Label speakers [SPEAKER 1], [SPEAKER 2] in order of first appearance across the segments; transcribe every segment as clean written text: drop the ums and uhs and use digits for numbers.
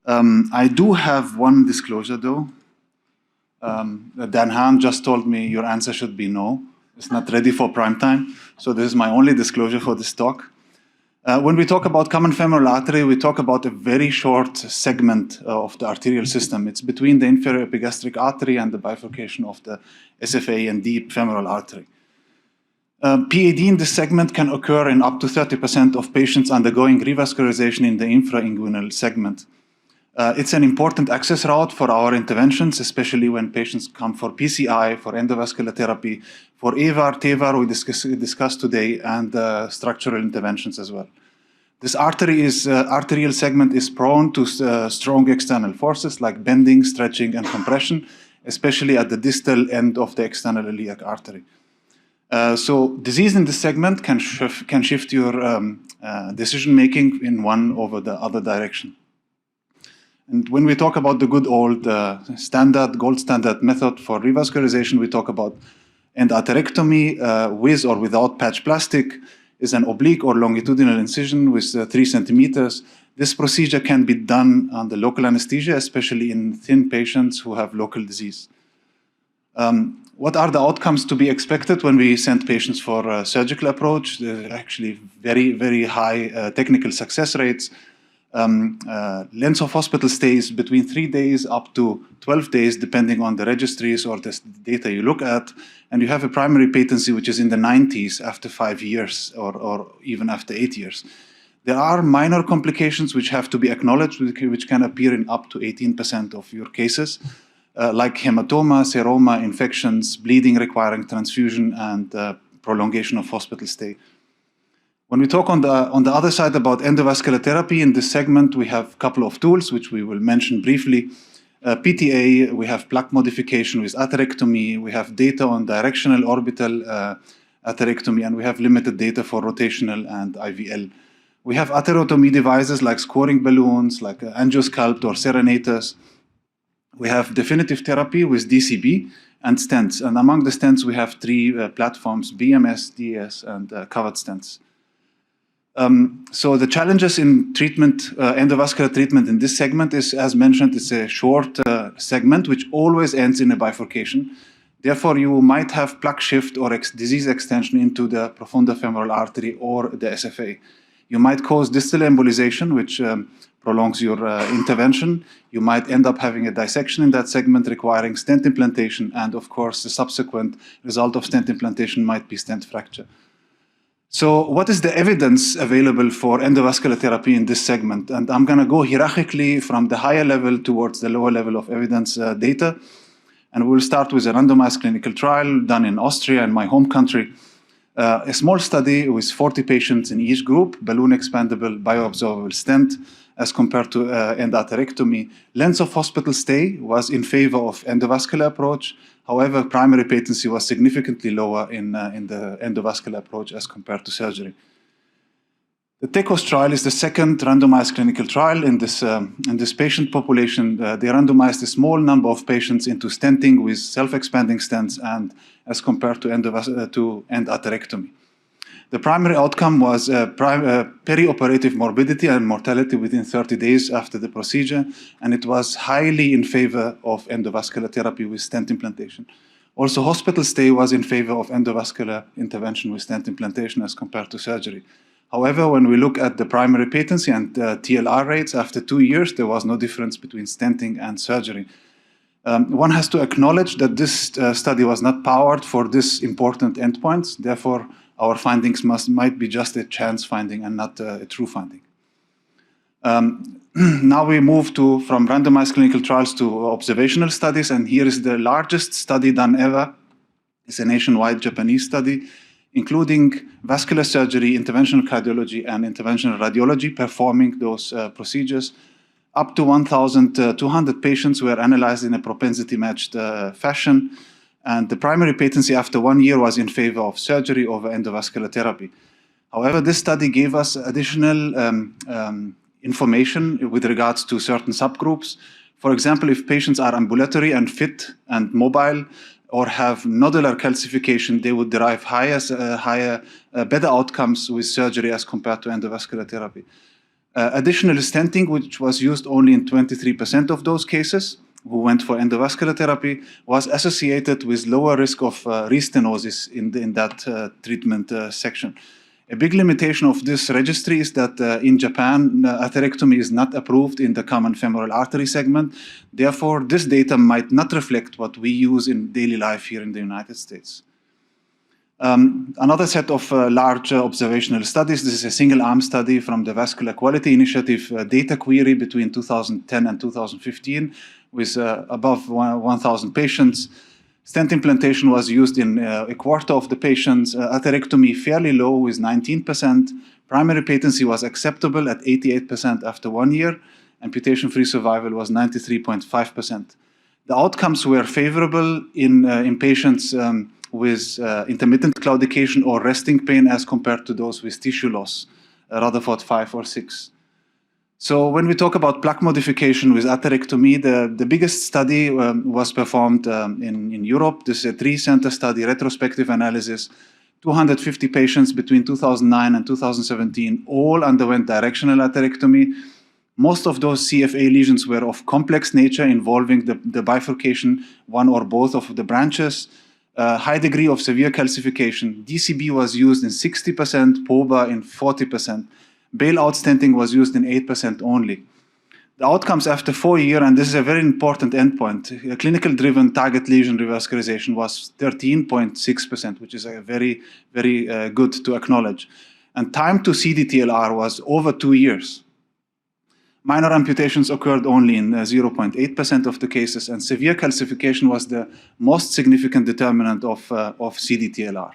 [SPEAKER 1] I do have one disclosure, though. Dan Han just told me your answer should be no. It's not ready for prime time. So this is my only disclosure for this talk. When we talk about common femoral artery, we talk about a very short segment of the arterial system. It's between the inferior epigastric artery and the bifurcation of the SFA and deep femoral artery. PAD in this segment can occur in up to 30% of patients undergoing revascularization in the infrainguinal segment. It's an important access route for our interventions, especially when patients come for PCI, for endovascular therapy, for EVAR, TEVAR we discussed today, and structural interventions as well. This arterial segment is prone to strong external forces like bending, stretching, and compression, especially at the distal end of the external iliac artery. So disease in this segment can shift your decision-making in one over the other direction. And when we talk about the good old gold standard method for revascularization, we talk about endarterectomy with or without patch plastic, is an oblique or longitudinal incision with 3 centimeters. This procedure can be done under local anesthesia, especially in thin patients who have local disease. What are the outcomes to be expected when we send patients for a surgical approach? There are actually very, very high technical success rates. Length of hospital stays between 3 days up to 12 days, depending on the registries or the data you look at. And you have a primary patency, which is in the 90s after 5 years or even after 8 years. There are minor complications which have to be acknowledged, which can appear in up to 18% of your cases, like hematoma, seroma, infections, bleeding requiring transfusion, and prolongation of hospital stay. When we talk on the other side about endovascular therapy, in this segment, we have a couple of tools, which we will mention briefly. PTA, we have plaque modification with atherectomy, we have data on directional orbital atherectomy, and we have limited data for rotational and IVL. We have atherectomy devices like scoring balloons, like angiosculpt or serenators. We have definitive therapy with DCB and stents. And among the stents, we have 3 platforms, BMS, DS, and covered stents. So the challenges in treatment, endovascular treatment in this segment is, as mentioned, it's a short segment which always ends in a bifurcation. Therefore, you might have plaque shift or disease extension into the profunda femoral artery or the SFA. You might cause distal embolization, which prolongs your intervention. You might end up having a dissection in that segment requiring stent implantation, and of course, the subsequent result of stent implantation might be stent fracture. So what is the evidence available for endovascular therapy in this segment? And I'm going to go hierarchically from the higher level towards the lower level of evidence data. And we'll start with a randomized clinical trial done in Austria, in my home country. A small study with 40 patients in each group, balloon expandable bioabsorbable stent, as compared to endarterectomy. Length of hospital stay was in favor of endovascular approach. However, primary patency was significantly lower in the endovascular approach as compared to surgery. The TECOS trial is the second randomized clinical trial in this patient population. They randomized a small number of patients into stenting with self-expanding stents and as compared to endarterectomy. The primary outcome was perioperative morbidity and mortality within 30 days after the procedure, and it was highly in favor of endovascular therapy with stent implantation. Also, hospital stay was in favor of endovascular intervention with stent implantation as compared to surgery. However, when we look at the primary patency and TLR rates, after 2 years, there was no difference between stenting and surgery. One has to acknowledge that this study was not powered for this important endpoints. Therefore, our findings might be just a chance finding and not a true finding. Now we move from randomized clinical trials to observational studies, and here is the largest study done ever. It's a nationwide Japanese study, including vascular surgery, interventional cardiology, and interventional radiology performing those procedures. Up to 1,200 patients were analyzed in a propensity-matched fashion. And the primary patency after 1 year was in favor of surgery over endovascular therapy. However, this study gave us additional information with regards to certain subgroups. For example, if patients are ambulatory and fit and mobile or have nodular calcification, they would derive better outcomes with surgery as compared to endovascular therapy. Additional stenting, which was used only in 23% of those cases who went for endovascular therapy, was associated with lower risk of restenosis in that treatment section. A big limitation of this registry is that in Japan, atherectomy is not approved in the common femoral artery segment. Therefore, this data might not reflect what we use in daily life here in the United States. Another set of large observational studies. This is a single-arm study from the Vascular Quality Initiative data query between 2010 and 2015 with above 1,000 patients. Stent implantation was used in a quarter of the patients. Atherectomy fairly low with 19%. Primary patency was acceptable at 88% after 1 year. Amputation-free survival was 93.5%. The outcomes were favorable in patients with intermittent claudication or resting pain as compared to those with tissue loss, Rutherford 5 or 6. So when we talk about plaque modification with atherectomy, the biggest study was performed in Europe. This is a 3-center study, retrospective analysis. 250 patients between 2009 and 2017 all underwent directional atherectomy. Most of those CFA lesions were of complex nature involving the bifurcation, one or both of the branches. High degree of severe calcification. DCB was used in 60%, POBA in 40%. Bailout stenting was used in 8% only. The outcomes after 4 years, and this is a very important endpoint, clinical-driven target lesion revascularization was 13.6%, which is a very, very good to acknowledge. And time to CDTLR was over 2 years. Minor amputations occurred only in 0.8% of the cases, and severe calcification was the most significant determinant of CDTLR.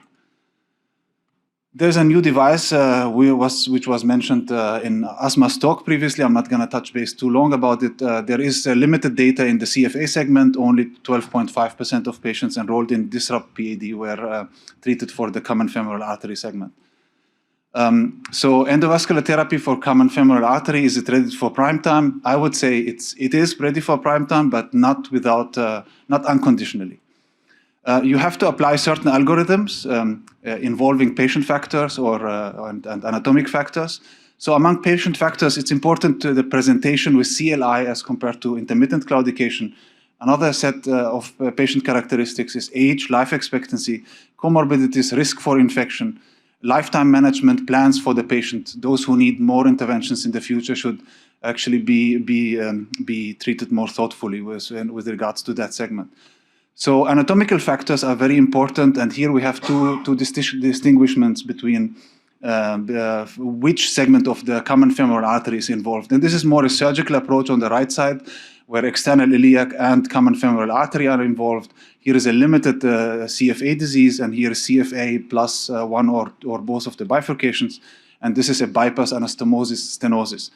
[SPEAKER 1] There's a new device which was mentioned in Asma's talk previously. I'm not going to touch base too long about it. There is limited data in the CFA segment. Only 12.5% of patients enrolled in Disrupt PAD were treated for the common femoral artery segment. So endovascular therapy for common femoral artery, is it ready for prime time? I would say it is ready for prime time, but not unconditionally. You have to apply certain algorithms involving patient factors and anatomic factors. So among patient factors, it's important to the presentation with CLI as compared to intermittent claudication. Another set of patient characteristics is age, life expectancy, comorbidities, risk for infection, lifetime management plans for the patient. Those who need more interventions in the future should actually be treated more thoughtfully with regards to that segment. So anatomical factors are very important, and here we have two distinguishments between which segment of the common femoral artery is involved. And this is more a surgical approach on the right side, where external iliac and common femoral artery are involved. Here is a limited CFA disease, and here is CFA plus one or both of the bifurcations. And this is a bypass anastomosis stenosis.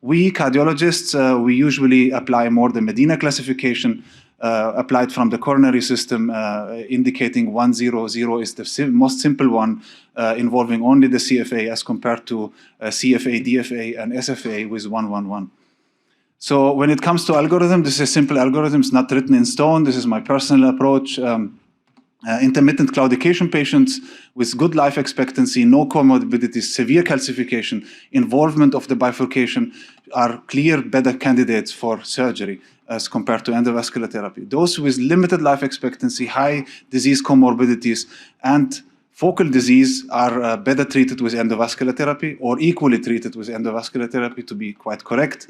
[SPEAKER 1] We cardiologists, we usually apply more the Medina classification, applied from the coronary system, indicating 100 is the most simple one, involving only the CFA as compared to CFA, DFA, and SFA with 111. So when it comes to algorithm, this is a simple algorithm. It's not written in stone. This is my personal approach. Intermittent claudication patients with good life expectancy, no comorbidities, severe calcification, involvement of the bifurcation are clear better candidates for surgery as compared to endovascular therapy. Those with limited life expectancy, high disease comorbidities, and focal disease are better treated with endovascular therapy, or equally treated with endovascular therapy, to be quite correct.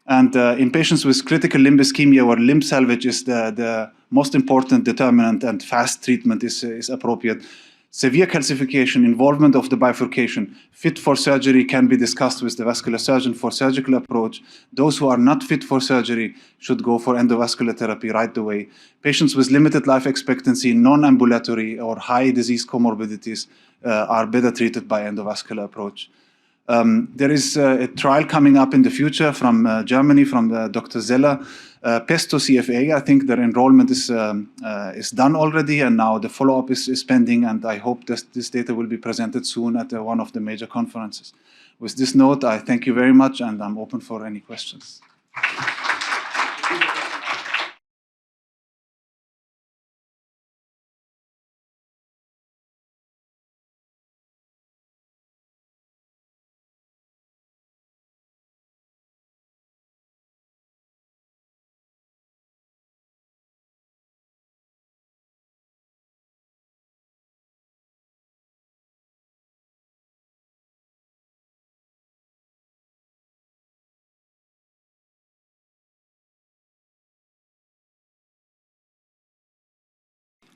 [SPEAKER 1] And in patients with critical limb ischemia, where limb salvage is the most important determinant and fast treatment is appropriate, severe calcification, involvement of the bifurcation, fit for surgery can be discussed with the vascular surgeon for surgical approach. Those who are not fit for surgery should go for endovascular therapy right away. Patients with limited life expectancy, non-ambulatory or high disease comorbidities are better treated by endovascular approach. There is a trial coming up in the future from Germany, from Dr. Zeller, Pesto CFA. I think their enrollment is done already, and now the follow-up is pending, and I hope this data will be presented soon at one of the major conferences. With this note, I thank you very much, and I'm open for any questions.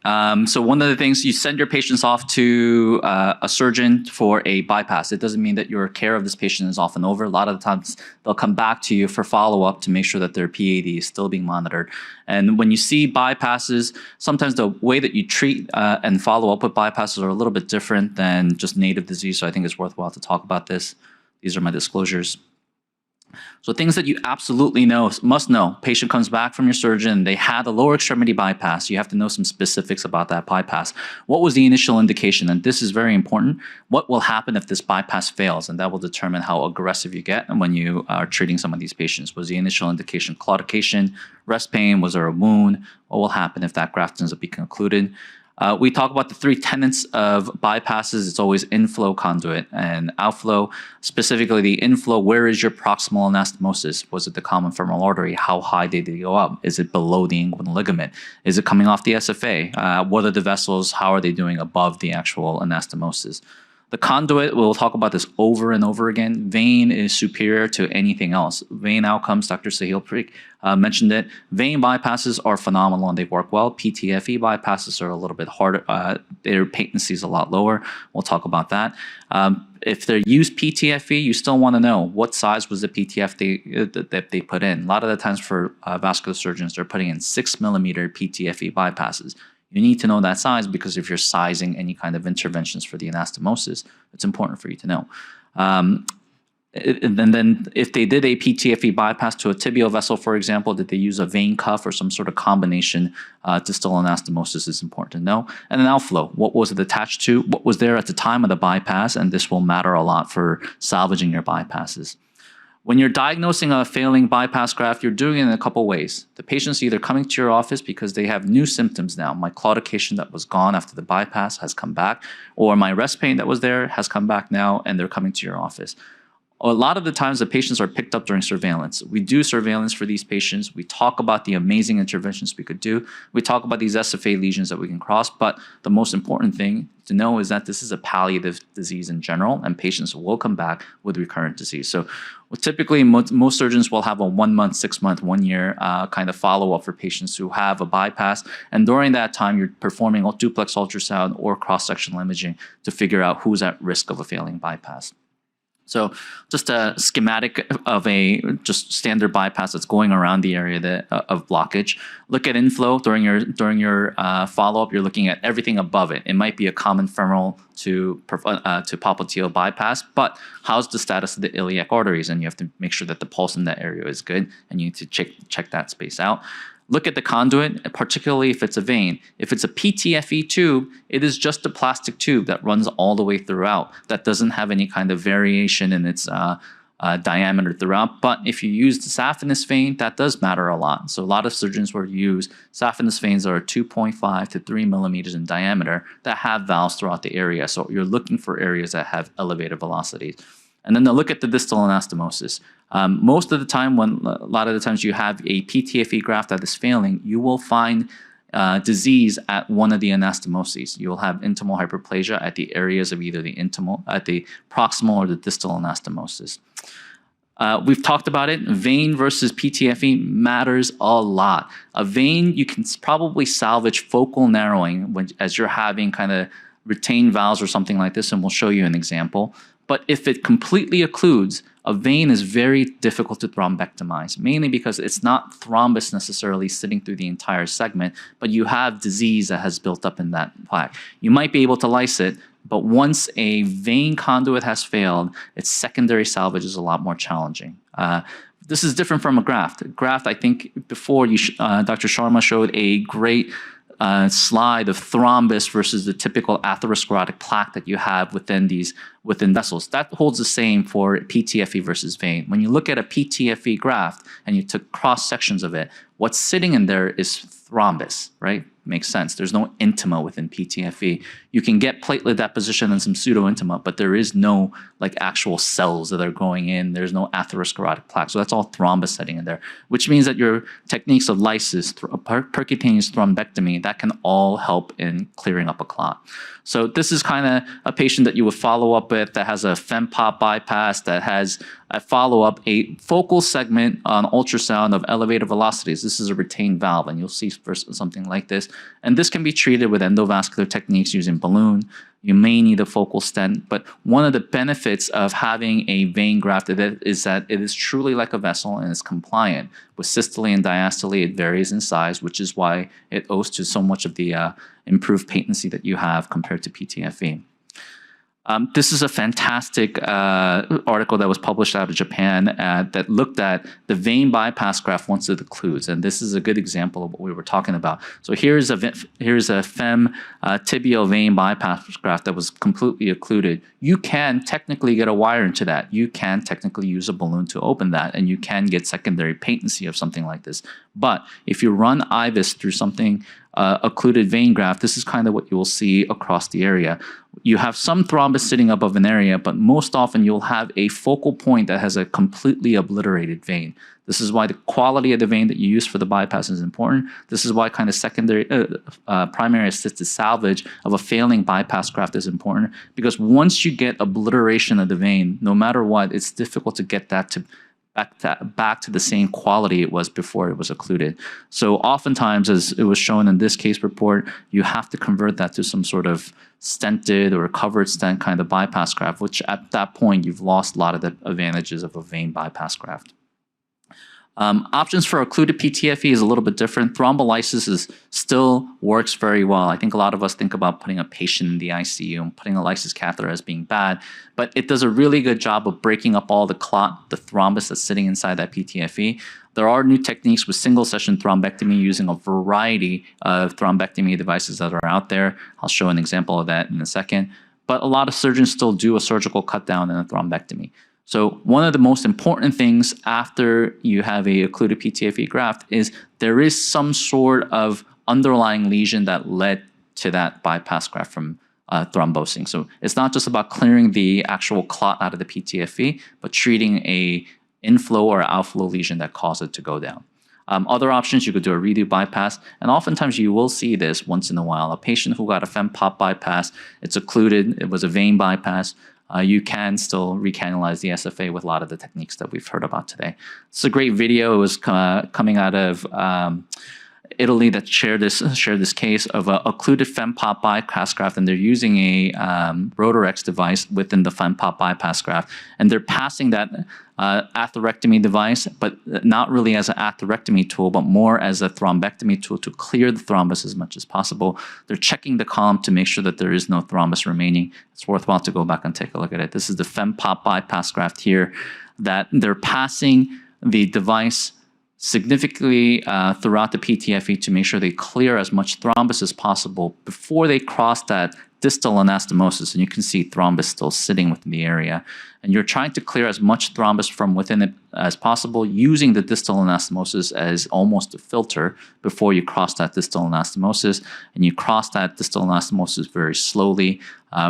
[SPEAKER 2] So one of the things, you send your patients off to a surgeon for a bypass. It doesn't mean that your care of this patient is off and over. A lot of the times they'll come back to you for follow-up to make sure that their PAD is still being monitored. And when you see bypasses, sometimes the way that you treat and follow up with bypasses are a little bit different than just native disease. So I think it's worthwhile to talk about this. These are my disclosures. So things that you absolutely must know. Patient comes back from your surgeon, they had a lower extremity bypass. You have to know some specifics about that bypass. What was the initial indication? And this is very important. What will happen if this bypass fails? And that will determine how aggressive you get when you are treating some of these patients. Was the initial indication claudication, rest pain? Was there a wound? What will happen if that graft ends up being occluded? We talk about the three tenets of bypasses. It's always inflow, conduit, and outflow. Specifically, the inflow, where is your proximal anastomosis? Was it the common femoral artery? How high did it go up? Is it below the inguinal ligament? Is it coming off the SFA? What are the vessels? How are they doing above the actual anastomosis? The conduit, we'll talk about this over and over again. Vein is superior to anything else. Vein outcomes, Dr. Sahil Parikh mentioned it. Vein bypasses are phenomenal and they work well. PTFE bypasses are a little bit harder. Their patency is a lot lower. We'll talk about that. If they use PTFE, you still want to know what size was the PTFE that they put in. A lot of the times for vascular surgeons, they're putting in 6mm PTFE bypasses. You need to know that size because if you're sizing any kind of interventions for the anastomosis, it's important for you to know. And then if they did a PTFE bypass to a tibial vessel, for example, did they use a vein cuff or some sort of combination to still anastomosis is important to know. And then outflow, what was it attached to? What was there at the time of the bypass? And this will matter a lot for salvaging your bypasses. When you're diagnosing a failing bypass graft, you're doing it in a couple ways. The patient's either coming to your office because they have new symptoms now. My claudication that was gone after the bypass has come back, or my rest pain that was there has come back now, and they're coming to your office. A lot of the times the patients are picked up during surveillance. We do surveillance for these patients. We talk about the amazing interventions we could do. We talk about these SFA lesions that we can cross, but the most important thing to know is that this is a palliative disease in general, and patients will come back with recurrent disease. So typically, most surgeons will have a 1 month, 6 month, 1 year kind of follow-up for patients who have a bypass. And during that time, you're performing a duplex ultrasound or cross-sectional imaging to figure out who's at risk of a failing bypass. So just a schematic of a just standard bypass that's going around the area of blockage. Look at inflow during your follow-up. You're looking at everything above it. It might be a common femoral to popliteal bypass, but how's the status of the iliac arteries? And you have to make sure that the pulse in that area is good, and you need to check that space out. Look at the conduit, particularly if it's a vein. If it's a PTFE tube, it is just a plastic tube that runs all the way throughout. That doesn't have any kind of variation in its diameter throughout. But if you use the saphenous vein, that does matter a lot. So a lot of surgeons will use saphenous veins that are 2.5 to 3 millimeters in diameter that have valves throughout the area. So you're looking for areas that have elevated velocities. And then they'll look at the distal anastomosis. Most of the time, a lot of the times you have a PTFE graft that is failing, you will find disease at one of the anastomoses. You will have intimal hyperplasia at the areas of either the proximal or the distal anastomosis. We've talked about it. Vein versus PTFE matters a lot. A vein, you can probably salvage focal narrowing as you're having kind of retained valves or something like this, and we'll show you an example. But if it completely occludes, a vein is very difficult to thrombectomize, mainly because it's not thrombus necessarily sitting through the entire segment, but you have disease that has built up in that plaque. You might be able to lyse it, but once a vein conduit has failed, its secondary salvage is a lot more challenging. This is different from a graft. Graft, I think before Dr. Sharma showed a great slide of thrombus versus the typical atherosclerotic plaque that you have within vessels. That holds the same for PTFE versus vein. When you look at a PTFE graft and you took cross sections of it, what's sitting in there is thrombus, right? Makes sense. There's no intima within PTFE. You can get platelet deposition and some pseudo-intima, but there is no like actual cells that are going in. There's no atherosclerotic plaque. So that's all thrombus sitting in there, which means that your techniques of lysis, percutaneous thrombectomy, that can all help in clearing up a clot. So this is kind of a patient that you would follow up bit, that has a fempop bypass, that has a follow-up, a focal segment on ultrasound of elevated velocities. This is a retained valve, and you'll see something like this. And this can be treated with endovascular techniques using balloon. You may need a focal stent, but one of the benefits of having a vein grafted is that it is truly like a vessel and is compliant. With systole and diastole, it varies in size, which is why it owes to so much of the improved patency that you have compared to PTFE. This is a fantastic article that was published out of Japan that looked at the vein bypass graft once it occludes, and this is a good example of what we were talking about. So here's a fem tibial vein bypass graft that was completely occluded. You can technically get a wire into that. You can technically use a balloon to open that, and you can get secondary patency of something like this. But if you run IVUS through something occluded vein graft, this is kind of what you will see across the area. You have some thrombus sitting above an area, but most often you'll have a focal point that has a completely obliterated vein. This is why the quality of the vein that you use for the bypass is important. This is why kind of primary assisted salvage of a failing bypass graft is important, because once you get obliteration of the vein, no matter what, it's difficult to get that to back to the same quality it was before it was occluded. So oftentimes, as it was shown in this case report, you have to convert that to some sort of stented or covered stent kind of bypass graft, which at that point, you've lost a lot of the advantages of a vein bypass graft. Options for occluded PTFE is a little bit different. Thrombolysis still works very well. I think a lot of us think about putting a patient in the ICU and putting a lysis catheter as being bad, but it does a really good job of breaking up all the clot, the thrombus that's sitting inside that PTFE. There are new techniques with single session thrombectomy using a variety of thrombectomy devices that are out there. I'll show an example of that in a second. But a lot of surgeons still do a surgical cut down and a thrombectomy. So one of the most important things after you have a occluded PTFE graft is there is some sort of underlying lesion that led to that bypass graft from thrombosing. So it's not just about clearing the actual clot out of the PTFE, but treating a inflow or outflow lesion that caused it to go down. Other options, you could do a redo bypass, and oftentimes you will see this once in a while. A patient who got a fempop bypass, it's occluded, it was a vein bypass. You can still recanalize the SFA with a lot of the techniques that we've heard about today. It's a great video. It was coming out of Italy that shared this case of a occluded fempop bypass graft, and they're using a Rotarex device within the fempop bypass graft, and they're passing that atherectomy device, but not really as an atherectomy tool, but more as a thrombectomy tool to clear the thrombus as much as possible. They're checking the column to make sure that there is no thrombus remaining. It's worthwhile to go back and take a look at it. This is the fempop bypass graft here that they're passing the device significantly throughout the PTFE to make sure they clear as much thrombus as possible before they cross that distal anastomosis. And you can see thrombus still sitting within the area. And you're trying to clear as much thrombus from within it as possible using the distal anastomosis as almost a filter before you cross that distal anastomosis. And you cross that distal anastomosis very slowly,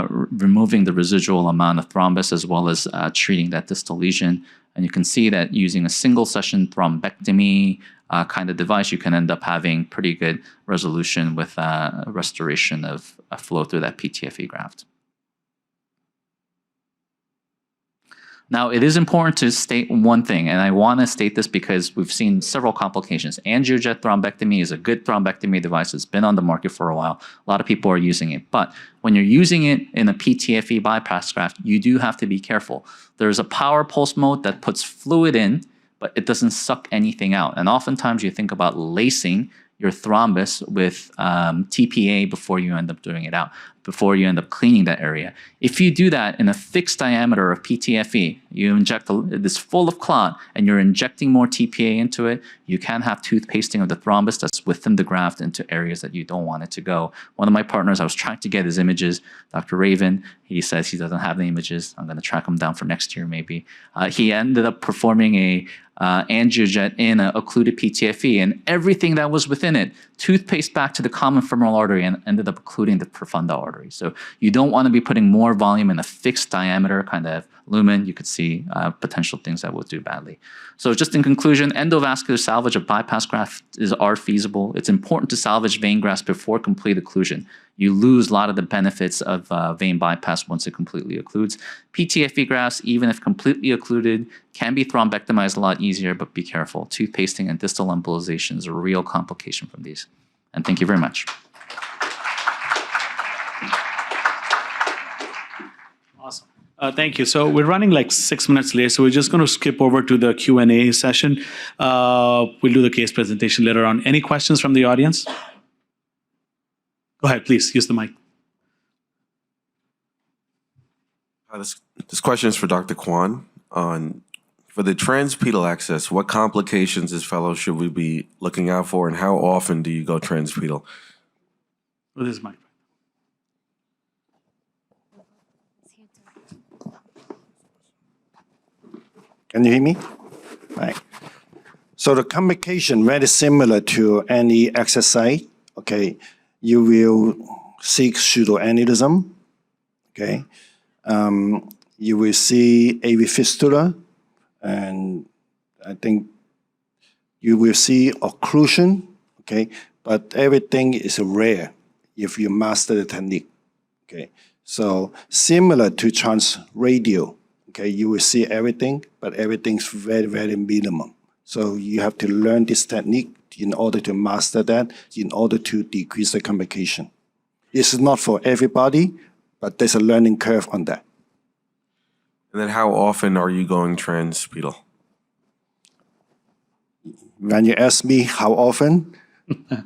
[SPEAKER 2] removing the residual amount of thrombus as well as treating that distal lesion. And you can see that using a single session thrombectomy kind of device, you can end up having pretty good resolution with restoration of flow through that PTFE graft. Now, it is important to state one thing, and I want to state this because we've seen several complications. Angiojet thrombectomy is a good thrombectomy device. It's been on the market for a while. A lot of people are using it. But when you're using it in a PTFE bypass graft, you do have to be careful. There's a power pulse mode that puts fluid in, but it doesn't suck anything out. And oftentimes you think about lacing your thrombus with TPA before you end up doing it out, before you end up cleaning that area. If you do that in a fixed diameter of PTFE, you inject this full of clot and you're injecting more TPA into it, you can have toothpasting of the thrombus that's within the graft into areas that you don't want it to go. One of my partners, I was trying to get his images, Dr. Raven, he says he doesn't have the images. I'm going to track him down for next year maybe. He ended up performing a angiojet in an occluded PTFE, and everything that was within it toothpaste back to the common femoral artery and ended up occluding the profunda artery. artery. So you don't want to be putting more volume in a fixed diameter kind of lumen. You could see potential things that will do badly. So just in conclusion, endovascular salvage of bypass graft are feasible. It's important to salvage vein grafts before complete occlusion. You lose a lot of the benefits of vein bypass once it completely occludes. PTFE grafts, even if completely occluded, can be thrombectomized a lot easier, but be careful. Tooth pasting and distal embolization is a real complication from these. And thank you very much.
[SPEAKER 3] Awesome. Thank you. So we're running like 6 minutes late, so we're just going to skip over to the Q&A session. We'll do the case presentation later on. Any questions from the audience? Go ahead, please. Use the mic.
[SPEAKER 4] This question is for Dr. Kwan. For the transpedal access, what complications as fellows should we be looking out for, and how often do you go transpedal?
[SPEAKER 3] With his mic.
[SPEAKER 5] Can you hear me? Right. So the complication very similar to any exercise. Okay, you will seek pseudoaneurysm. Okay, you will see AV fistula, and I think you will see occlusion. Okay, but everything is rare if you master the technique. Okay, so similar to transradial. Okay, you will see everything, but everything's very, very minimum. So you have to learn this technique in order to master that, in order to decrease the complication. It's not for everybody, but there's a learning curve on that.
[SPEAKER 4] And then how often are you going transpedal?
[SPEAKER 5] When you ask me how often,
[SPEAKER 3] That's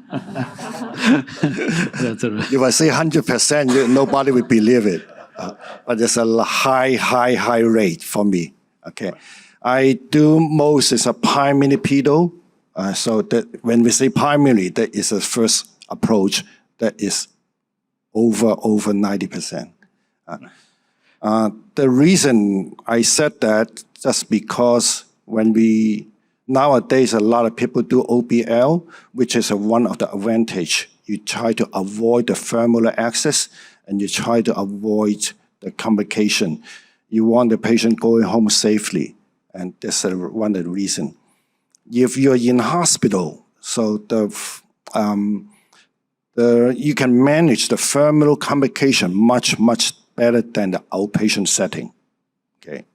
[SPEAKER 3] all right.
[SPEAKER 5] if I say 100%, nobody will believe it. But there's a high rate for me. Okay, I do most is a primary pedal. So that when we say primary, that is the first approach that is over 90%. The reason I said that just because nowadays a lot of people do OBL, which is one of the advantage. You try to avoid the femoral access, and you try to avoid the complication. You want the patient going home safely, and that's one of the reasons. If you're in hospital, so you can manage the femoral complication much better than the outpatient setting. Okay.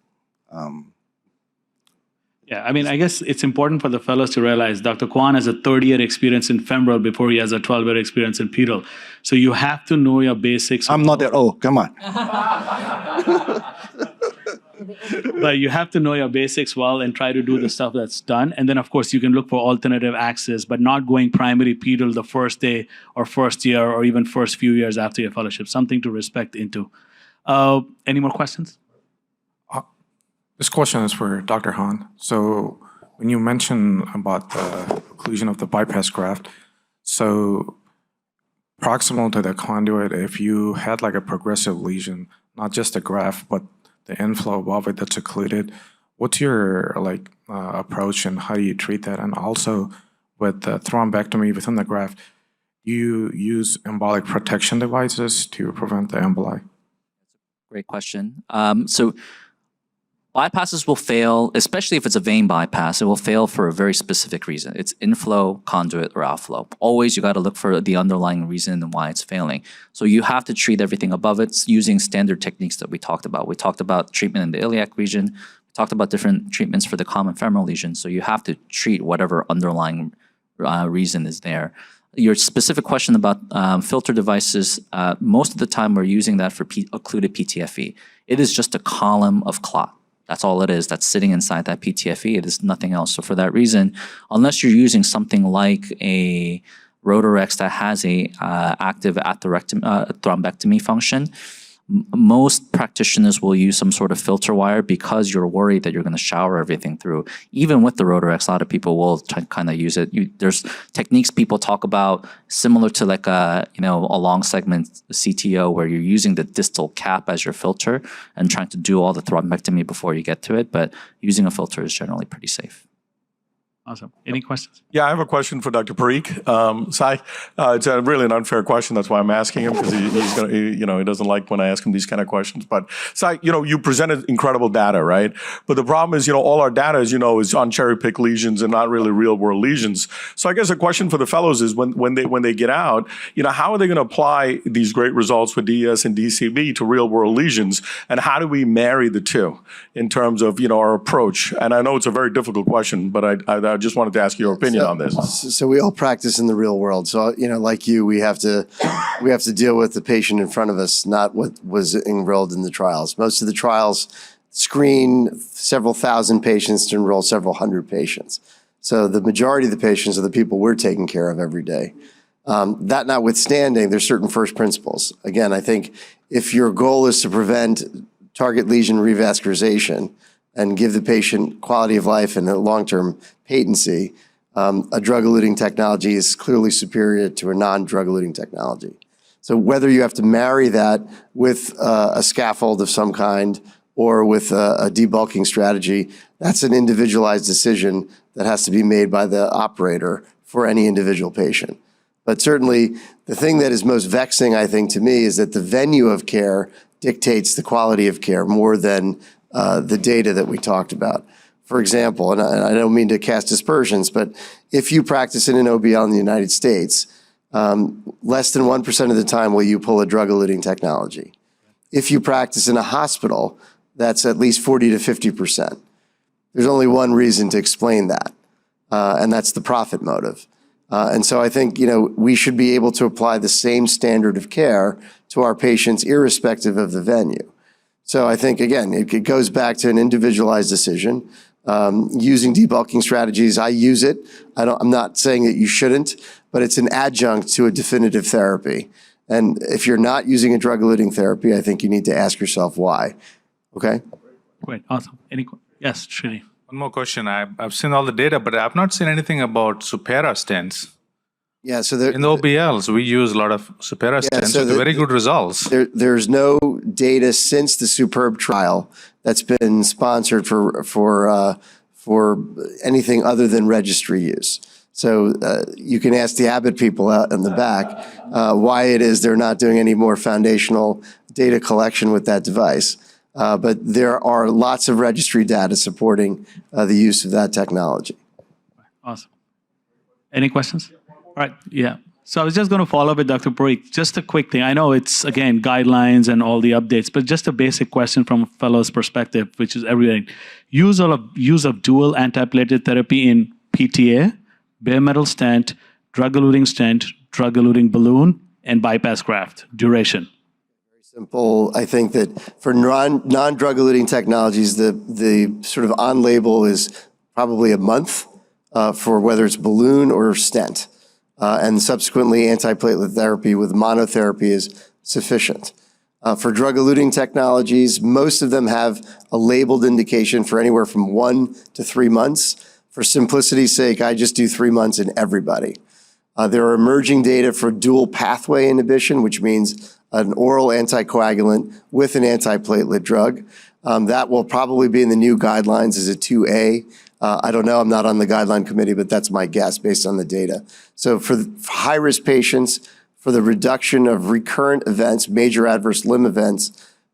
[SPEAKER 3] Yeah, I mean, I guess it's important for the fellows to realize Dr. Kwan has a 30-year experience in femoral before he has a 12-year experience in pedal. So you have to know your basics.
[SPEAKER 5] I'm not that old, come on.
[SPEAKER 3] But you have to know your basics well and try to do the stuff that's done. And then, of course, you can look for alternative access, but not going primary pedal the first day or first year or even first few years after your fellowship. Something to respect into. Any more questions?
[SPEAKER 6] This question is for Dr. Han. So when you mentioned about the occlusion of the bypass graft, so proximal to the conduit, if you had like a progressive lesion, not just the graft, but the inflow above it that's occluded, what's your approach and how do you treat that? And also with the thrombectomy within the graft, you use embolic protection devices to prevent the emboli?
[SPEAKER 2] Great question. So bypasses will fail, especially if it's a vein bypass. It will fail for a very specific reason. It's inflow, conduit, or outflow. Always you got to look for the underlying reason and why it's failing. So you have to treat everything above it using standard techniques that we talked about. We talked about treatment in the iliac region. We talked about different treatments for the common femoral lesion. So you have to treat whatever underlying reason is there. Your specific question about filter devices, most of the time we're using that for occluded PTFE. It is just a column of clot. That's all it is. That's sitting inside that PTFE. It is nothing else. So for that reason, unless you're using something like a Rotarex that has a active thrombectomy function, most practitioners will use some sort of filter wire because you're worried that you're going to shower everything through. Even with the Rotarex, a lot of people will kind of use it. There's techniques people talk about similar to like a long segment CTO where you're using the distal cap as your filter and trying to do all the thrombectomy before you get to it. But using a filter is generally pretty safe.
[SPEAKER 3] Awesome. Any questions?
[SPEAKER 7] Yeah, I have a question for Dr. Parikh. Sai, it's really an unfair question. That's why I'm asking him, because he doesn't like when I ask him these kind of questions. But Sai, you presented incredible data, right? But the problem is, all our data, is on cherry-picked lesions and not really real-world lesions. So I guess the question for the fellows is when they get out, how are they going to apply these great results with DES and DCB to real-world lesions, and how do we marry the two in terms of our approach? And I know it's a very difficult question, but I just wanted to ask your opinion on this.
[SPEAKER 8] So we all practice in the real world. So, like you, we have to deal with the patient in front of us, not what was enrolled in the trials. Most of the trials screen several thousand patients to enroll several hundred patients. So the majority of the patients are the people we're taking care of every day. That notwithstanding, there's certain first principles. Again, I think if your goal is to prevent target lesion revascularization and give the patient quality of life and a long-term patency, a drug-eluting technology is clearly superior to a non-drug-eluting technology. So whether you have to marry that with a scaffold of some kind or with a debulking strategy, that's an individualized decision that has to be made by the operator for any individual patient. But certainly, the thing that is most vexing, I think, to me is that the venue of care dictates the quality of care more than the data that we talked about. For example, and I don't mean to cast aspersions, but if you practice in an OBL in the United States, less than 1% of the time will you pull a drug-eluting technology. If you practice in a hospital, that's at least 40 to 50%. There's only one reason to explain that, and that's the profit motive. And so I think, we should be able to apply the same standard of care to our patients irrespective of the venue. So I think, again, it goes back to an individualized decision. Using debulking strategies, I use it. I'm not saying that you shouldn't, but it's an adjunct to a definitive therapy. And if you're not using a drug-eluting therapy, I think you need to ask yourself why. Okay?
[SPEAKER 3] Great. Awesome. Yes, Srini.
[SPEAKER 9] One more question. I've seen all the data, but I've not seen anything about Supera stents.
[SPEAKER 8] Yeah, so
[SPEAKER 9] in the OBLs, we use a lot of Supera stents with very good results.
[SPEAKER 8] There's no data since the Superb trial that's been sponsored for anything other than registry use. So you can ask the Abbott people out in the back why it is they're not doing any more foundational data collection with that device. But there are lots of registry data supporting the use of that technology.
[SPEAKER 3] Awesome. Any questions? All right, yeah. So I was just going to follow up with Dr. Parikh. Just a quick thing. I know it's, again, guidelines and all the updates, but just a basic question from a fellow's perspective, which is everything. Use of dual antiplatelet therapy in PTA, bare metal stent, drug-eluting stent, drug-eluting balloon, and bypass graft. Duration.
[SPEAKER 8] Simple. I think that for non-drug-eluting technologies, the sort of on-label is probably a month for whether it's balloon or stent. And subsequently, antiplatelet therapy with monotherapy is sufficient. For drug-eluting technologies, most of them have a labeled indication for anywhere from 1 to 3 months. For simplicity's sake, I just do 3 months in everybody. There are emerging data for dual pathway inhibition, which means an oral anticoagulant with an antiplatelet drug. That will probably be in the new guidelines as a 2A. I don't know, I'm not on the guideline committee, but that's my guess based on the data. So for high-risk patients, for the reduction of recurrent events, major adverse limb events,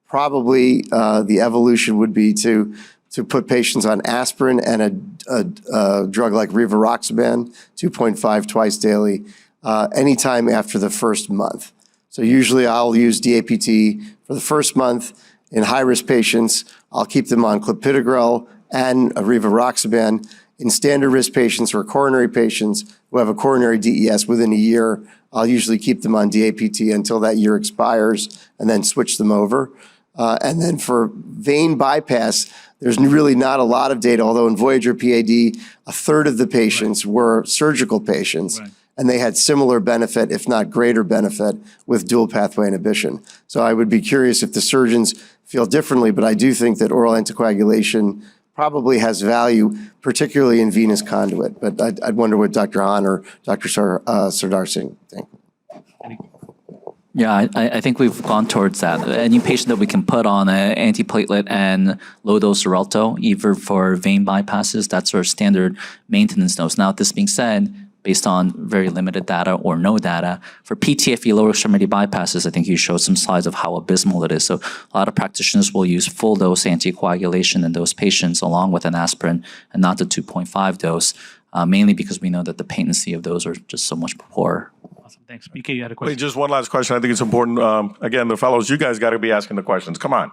[SPEAKER 8] probably the evolution would be to put patients on aspirin and a drug like rivaroxaban, 2.5 twice daily, anytime after the first month. So usually I'll use DAPT for the first month. In high-risk patients, I'll keep them on clopidogrel and a rivaroxaban. In standard risk patients or coronary patients who have a coronary DES within a year, I'll usually keep them on DAPT until that year expires and then switch them over. And then for vein bypass, there's really not a lot of data, although in Voyager PAD, a third of the patients were surgical patients. Right. And they had similar benefit, if not greater benefit, with dual pathway inhibition. So I would be curious if the surgeons feel differently, but I do think that oral anticoagulation probably has value, particularly in venous conduit. But I'd wonder what Dr. Hahn or Dr. Sardar Singh think.
[SPEAKER 2] Yeah, I think we've gone towards that. Any patient that we can put on an antiplatelet and low-dose Xarelto, either for vein bypasses, that's our standard maintenance dose. Now, this being said, based on very limited data or no data, for PTFE lower extremity bypasses, I think you showed some slides of how abysmal it is. So a lot of practitioners will use full-dose anticoagulation in those patients along with an aspirin and not the 2.5 dose, mainly because we know that the patency of those are just so much poorer.
[SPEAKER 3] Awesome. Thanks. BK, you had a question.
[SPEAKER 7] Wait, just one last question. I think it's important. Again, the fellows, you guys got to be asking the questions. Come on.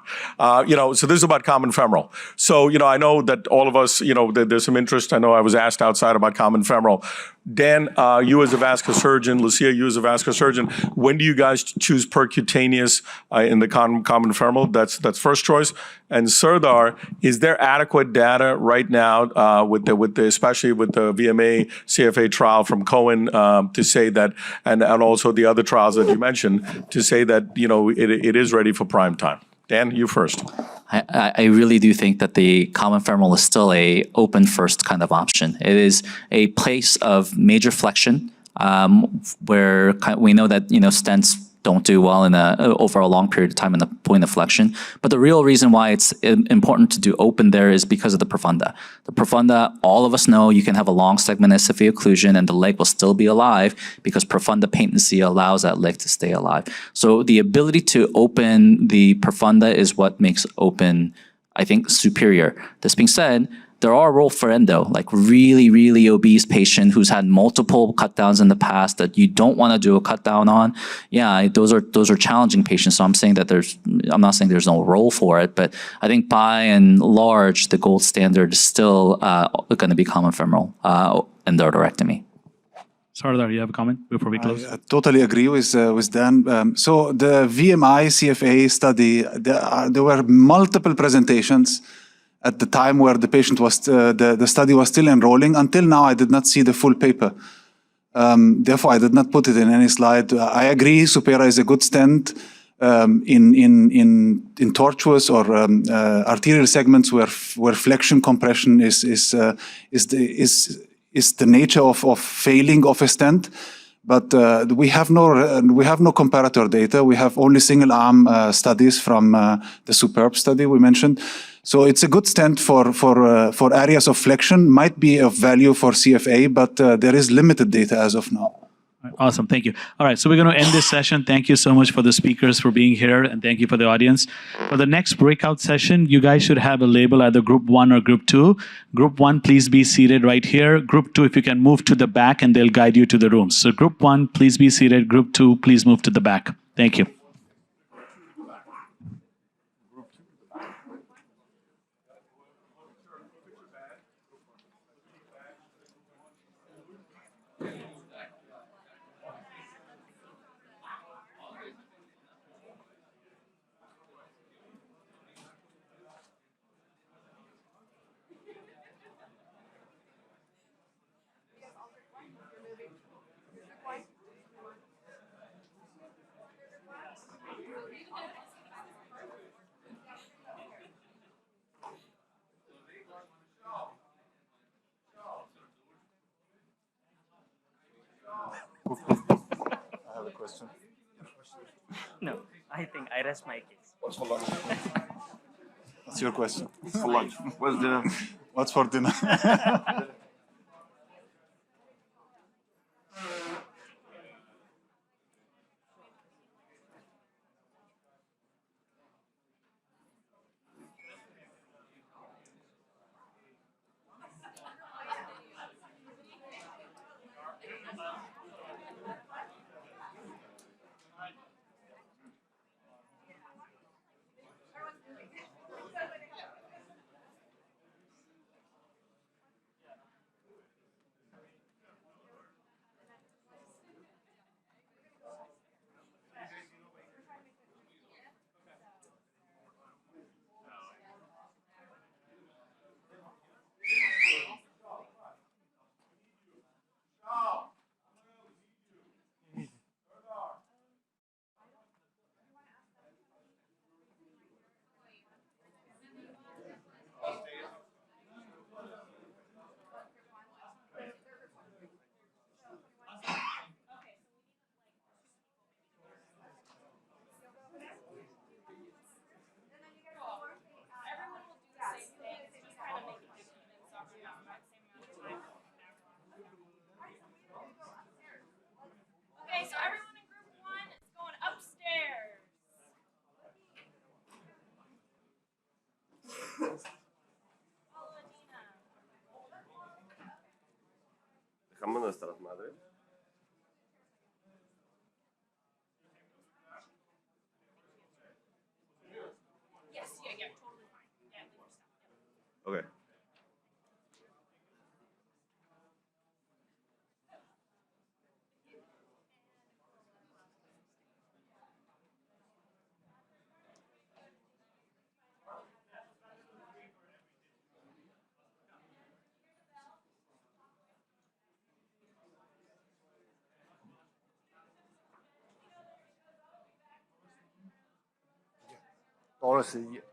[SPEAKER 7] So this is about common femoral. So, I know that all of us, there's some interest. I know I was asked outside about common femoral. Dan, you as a vascular surgeon, Lucia, you as a vascular surgeon, when do you guys choose percutaneous in the common femoral? That's first choice. And Sardar, is there adequate data right now especially with the VMA CFA trial from Cohen to say that, and also the other trials that you mentioned, to say that it is ready for prime time? Dan, you first.
[SPEAKER 2] I really do think that the common femoral is still a open first kind of option. It is a place of major flexion where we know that stents don't do well over a long period of time in the point of flexion. But the real reason why it's important to do open there is because of the profunda. The profunda, all of us know you can have a long segment SFA occlusion and the leg will still be alive because profunda patency allows that leg to stay alive. So the ability to open the profunda is what makes open, I think, superior. This being said, there are roles for endo, like really, really obese patient who's had multiple cut downs in the past that you don't want to do a cut down on. Yeah, those are challenging patients. So I'm not saying there's no role for it, but I think by and large, the gold standard is still going to be common femoral endarterectomy.
[SPEAKER 3] Sardar, you have a comment before we close?
[SPEAKER 1] I totally agree with Dan. So the VMI CFA study, there were multiple presentations at the time where the patient was, the study was still enrolling. Until now, I did not see the full paper. Therefore, I did not put it in any slide. I agree, Supera is a good stent in tortuous or arterial segments where flexion compression is the nature of failing of a stent. But we have no comparator data. We have only single arm studies from the Superb study we mentioned. So it's a good stent for areas of flexion. Might be of value for CFA, but there is limited data as of now.
[SPEAKER 3] Awesome. Thank you. All right. So we're going to end this session. Thank you so much for the speakers for being here. And thank you for the audience. For the next breakout session, you guys should have a label, either group 1 or group 2. Group 1, please be seated right here. Group 2, if you can move to the back and they'll guide you to the rooms. So group 1, please be seated. Group 2, please move to the back. Thank you.
[SPEAKER 1] I have a question.
[SPEAKER 10] No, I think I rest my case.
[SPEAKER 1] What's for lunch? What's your question?
[SPEAKER 4] For lunch. What's dinner?
[SPEAKER 1] What's for dinner?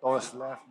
[SPEAKER 5] Doris left.